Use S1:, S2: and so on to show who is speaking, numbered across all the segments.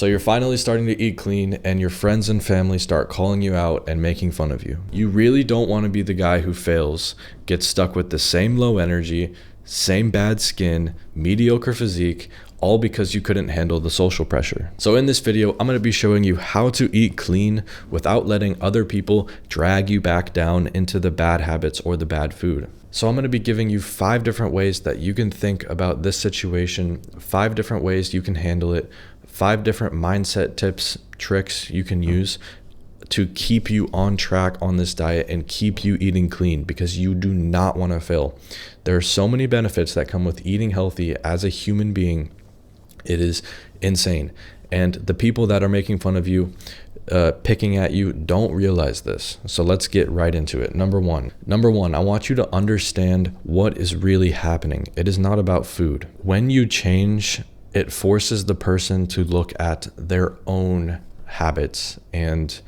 S1: So you're finally starting to eat clean and your friends and family start calling you out and making fun of you. You really don't want to be the guy who fails, gets stuck with the same low energy, same bad skin, mediocre physique, all because you couldn't handle the social pressure. So in this video, I'm going to be showing you how to eat clean without letting other people drag you back down into the bad habits or the bad food. So I'm going to be giving you 5 different ways that you can think about this situation, 5 different ways you can handle it, 5 different mindset tips, tricks you can use to keep you on track on this diet and keep you eating clean, because you do not want to fail. There are so many benefits that come with eating healthy as a human being. It is insane. And the people that are making fun of you, picking at you, don't realize this. So let's get right into it. Number one, I want you to understand what is really happening. It is not about food. When you change, it forces the person to look at their own habits and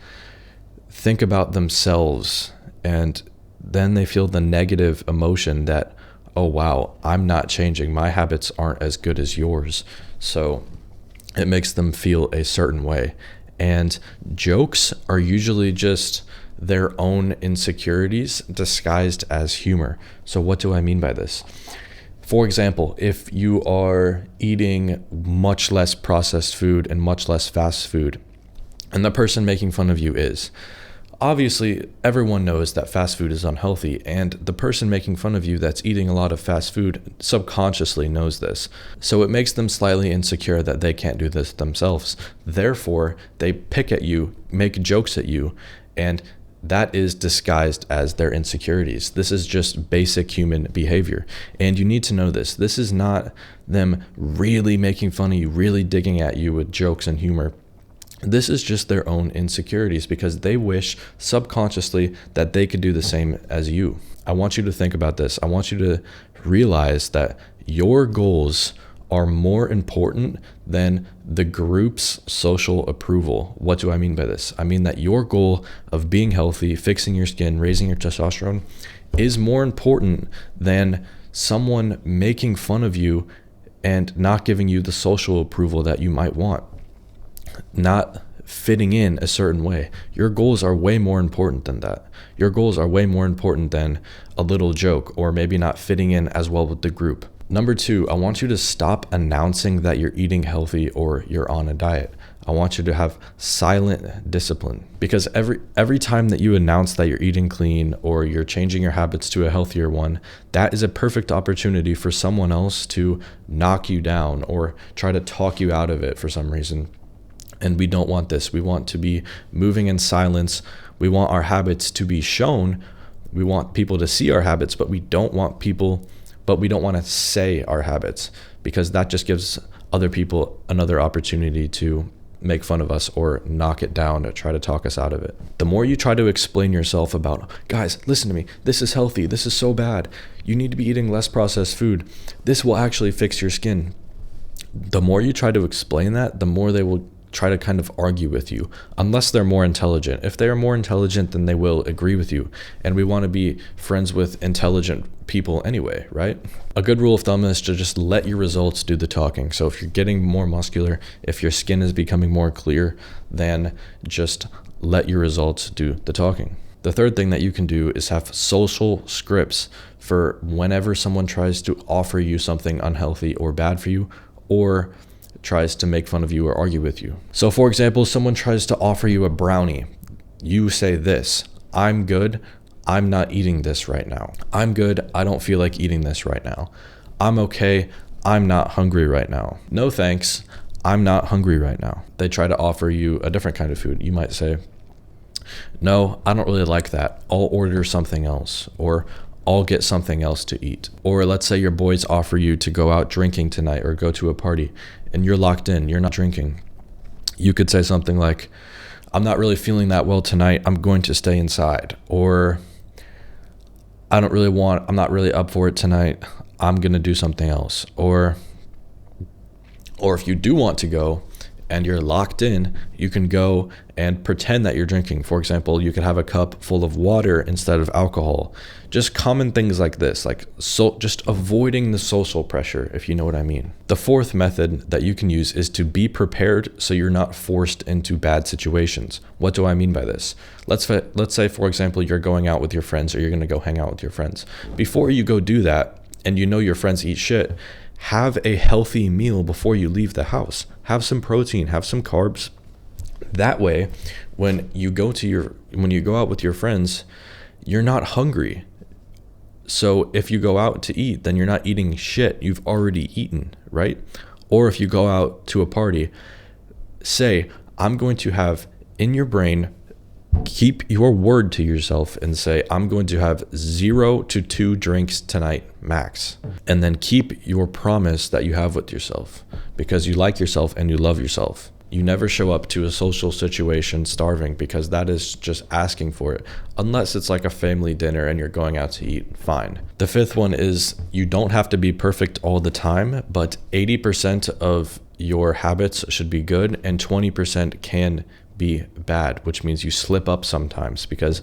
S1: think about themselves. And then they feel the negative emotion that, oh wow, I'm not changing. My habits aren't as good as yours. So it makes them feel a certain way. And jokes are usually just their own insecurities disguised as humor. So what do I mean by this? For example, if you are eating much less processed food and much less fast food, and the person making fun of you is, obviously, everyone knows that fast food is unhealthy, and the person making fun of you that's eating a lot of fast food subconsciously knows this. So it makes them slightly insecure that they can't do this themselves. Therefore, they pick at you, make jokes at you, and that is disguised as their insecurities. This is just basic human behavior. And you need to know this. This is not them really making fun of you, really digging at you with jokes and humor. This is just their own insecurities because they wish subconsciously that they could do the same as you. I want you to think about this. I want you to realize that your goals are more important than the group's social approval. What do I mean by this? I mean that your goal of being healthy, fixing your skin, raising your testosterone is more important than someone making fun of you and not giving you the social approval that you might want. Not fitting in a certain way. Your goals are way more important than that. Your goals are way more important than a little joke or maybe not fitting in as well with the group. Number 2, I want you to stop announcing that you're eating healthy or you're on a diet. I want you to have silent discipline, because every time that you announce that you're eating clean or you're changing your habits to a healthier one, that is a perfect opportunity for someone else to knock you down or try to talk you out of it for some reason. And we don't want this. We want to be moving in silence. We want our habits to be shown. We want people to see our habits, but we don't want to say our habits, because that just gives other people another opportunity to make fun of us or knock it down or try to talk us out of it. The more you try to explain yourself about, guys, listen to me, this is healthy, this is so bad, you need to be eating less processed food, this will actually fix your skin. The more you try to explain that, the more they will try to kind of argue with you, unless they're more intelligent. If they are more intelligent, then they will agree with you. And we want to be friends with intelligent people anyway, right? A good rule of thumb is to just let your results do the talking. So if you're getting more muscular, if your skin is becoming more clear, then just let your results do the talking. The third thing that you can do is have social scripts for whenever someone tries to offer you something unhealthy or bad for you, or tries to make fun of you or argue with you. So for example, someone tries to offer you a brownie. You say this: I'm good, I'm not eating this right now. I'm good, I don't feel like eating this right now. I'm okay, I'm not hungry right now. No thanks, I'm not hungry right now. They try to offer you a different kind of food. You might say, no, I don't really like that. I'll order something else, or I'll get something else to eat. Or let's say your boys offer you to go out drinking tonight or go to a party, and you're locked in, you're not drinking. You could say something like, I'm not really feeling that well tonight, I'm going to stay inside. Or I'm not really up for it tonight, I'm gonna do something else. Or if you do want to go and you're locked in, you can go and pretend that you're drinking. For example, you could have a cup full of water instead of alcohol. Just common things like this, like just avoiding the social pressure, if you know what I mean. The fourth method that you can use is to be prepared so you're not forced into bad situations. What do I mean by this? Let's say, for example, you're going out with your friends, or you're going to go hang out with your friends. Before you go do that, and you know your friends eat shit, have a healthy meal before you leave the house. Have some protein, have some carbs. That way, when you go out with your friends, you're not hungry. So if you go out to eat, then you're not eating shit you've already eaten, right? Or if you go out to a party, say, I'm going to have in your brain, keep your word to yourself and say, I'm going to have 0 to 2 drinks tonight, max. And then keep your promise that you have with yourself, because you like yourself and you love yourself. You never show up to a social situation starving, because that is just asking for it. Unless it's like a family dinner and you're going out to eat, fine. The fifth one is, you don't have to be perfect all the time, but 80% of your habits should be good and 20% can be bad, which means you slip up sometimes, because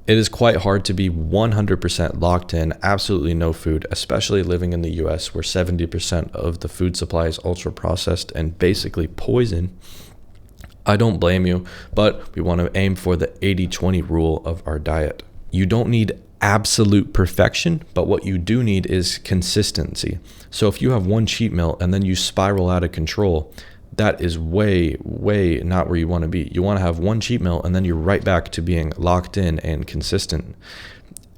S1: it is quite hard to be 100% locked in, absolutely no food, especially living in the US, where 70% of the food supply is ultra processed and basically poison. I don't blame you, but we want to aim for the 80-20 rule of our diet. You don't need absolute perfection, but what you do need is consistency. So if you have one cheat meal and then you spiral out of control, that is way not where you want to be. You want to have one cheat meal and then you're right back to being locked in and consistent.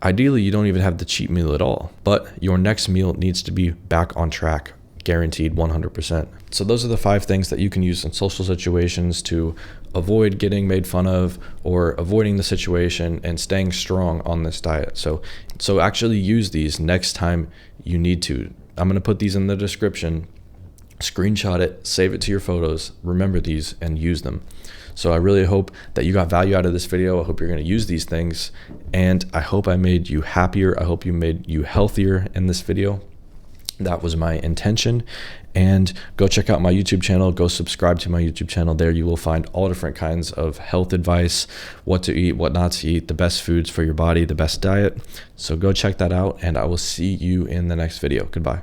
S1: Ideally, you don't even have the cheat meal at all, but your next meal needs to be back on track, guaranteed 100%. So those are the 5 things that you can use in social situations to avoid getting made fun of or avoiding the situation and staying strong on this diet. So actually use these next time you need to. I'm going to put these in the description. Screenshot it, save it to your photos, remember these and use them. So I really hope that you got value out of this video. I hope you're going to use these things, and I hope I made you happier. I hope you made you healthier in this video. That was my intention. And go check out my YouTube channel. Go subscribe to my YouTube channel. There you will find all different kinds of health advice, what to eat, what not to eat, the best foods for your body, the best diet. So go check that out, and I will see you in the next video. Goodbye.